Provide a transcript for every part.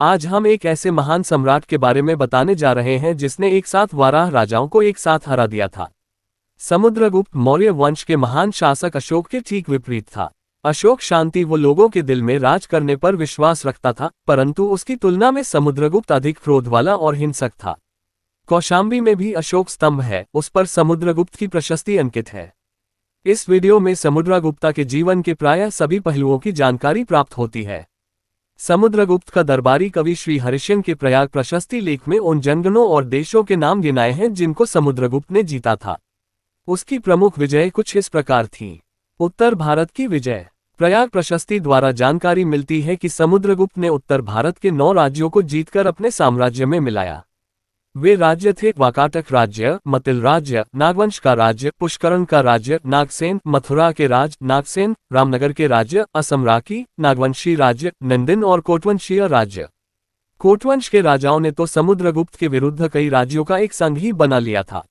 आज हम एक ऐसे महान सम्राट के बारे में बताने जा रहे हैं जिसने एक साथ 12 राजाओं को एक साथ हरा दिया था। समुद्रगुप्त मौर्य वंश के महान शासक अशोक के ठीक विपरीत था। अशोक शांति वो लोगों के दिल में राज करने पर विश्वास रखता था, परंतु उसकी तुलना में समुद्रगुप्त अधिक क्रोध वाला और हिंसक था। कौशाम्बी में भी अशोक स्तंभ है, उस पर समुद्रगुप्त की प्रशस्ति अंकित है। इस वीडियो में समुद्रगुप्त के जीवन के प्रायः सभी पहलुओं की जानकारी प्राप्त होती है। समुद्रगुप्त का दरबारी कवि श्री हरिश्चंद्र के प्रयाग प्रशस्ति लेख में उन जनगणों और देशों के नाम गिनाए हैं जिनको समुद्रगुप्त ने जीता था। उसकी प्रमुख विजय कुछ इस प्रकार थीं। उत्तर भारत की विजय। प्रयाग प्रशस्ति द्वारा जानकारी मिलती है कि समुद्रगुप्त ने उत्तर भारत के 9 राज्यों को जीतकर अपने साम्राज्य में मिलाया। वे राज्य थे वाकाटक राज्य, मतिल राज्य, नागवंश का राज्य, पुष्करण का राज्य, नागसेन, मथुरा के राज्य नागसेन, रामनगर के राज्य, असमराकी, नागवंशी राज्य, नंदिन और कोटवंशीय राज्य। कोटवंश के राजाओं ने तो समुद्रगुप्त के विरुद्ध कई राज्यों का एक संघ ही बना लिया था,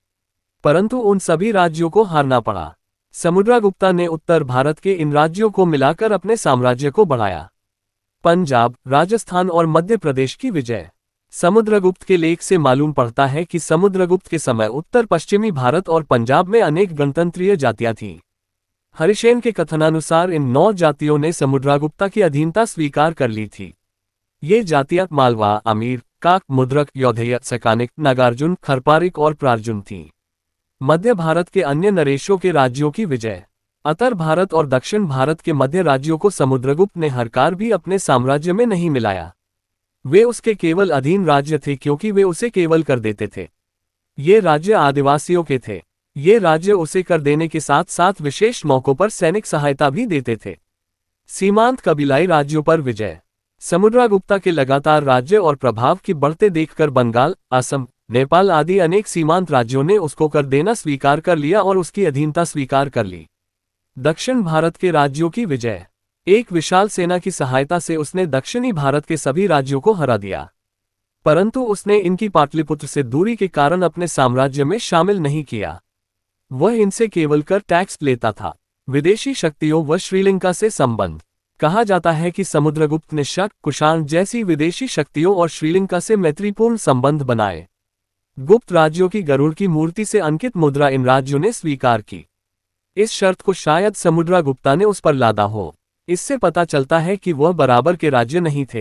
परंतु उन सभी राज्यों को हारना पड़ा। समुद्रगुप्त ने उत्तर भारत के इन राज्यों को मिलाकर अपने साम्राज्य को बढ़ाया। पंजाब, राजस्थान और मध्य प्रदेश की विजय। समुद्रगुप्त के लेख से मालूम पड़ता है कि समुद्रगुप्त के समय उत्तर पश्चिमी भारत और पंजाब में अनेक गणतंत्रीय जातियां थीं। हरिश्चंद्र के कथनानुसार इन 9 जातियों ने समुद्रगुप्त की अधीनता स्वीकार कर ली थी। ये जातियां मालवा, अमीर, काक, मुद्रक, यौधेय, सकानिक, नागार्जुन, खरपारिक और प्रार्जुन थीं। मध्य भारत के अन्य नरेशों के राज्यों की विजय। उत्तर भारत और दक्षिण भारत के मध्य राज्यों को समुद्रगुप्त ने हरकार भी अपने साम्राज्य में नहीं मिलाया। वे उसके केवल अधीन राज्य थे क्योंकि वे उसे केवल कर देते थे। ये राज्य आदिवासियों के थे। ये राज्य उसे कर देने के साथ साथ विशेष मौकों पर सैनिक सहायता भी देते थे। सीमांत कबीलाई राज्यों पर विजय। समुद्रगुप्त के लगातार राज्य और प्रभाव की बढ़ते देखकर बंगाल, असम, नेपाल आदि अनेक सीमांत राज्यों ने उसको कर देना स्वीकार कर लिया और उसकी अधीनता स्वीकार कर ली। दक्षिण भारत के राज्यों की विजय। एक विशाल सेना की सहायता से उसने दक्षिणी भारत के सभी राज्यों को हरा दिया, परंतु उसने इनकी पाटलिपुत्र से दूरी के कारण अपने साम्राज्य में शामिल नहीं किया। वह इनसे केवल कर टैक्स लेता था। विदेशी शक्तियों व श्रीलंका से संबंध। कहा जाता है कि समुद्रगुप्त ने शक, कुषाण जैसी विदेशी शक्तियों और श्रीलंका से मैत्रीपूर्ण संबंध बनाए। गुप्त राज्यों की गरुड़ की मूर्ति से अंकित मुद्रा इन राज्यों ने स्वीकार की। इस शर्त को शायद समुद्रगुप्त ने उस पर लादा हो। इससे पता चलता है कि वह बराबर के राज्य नहीं थे।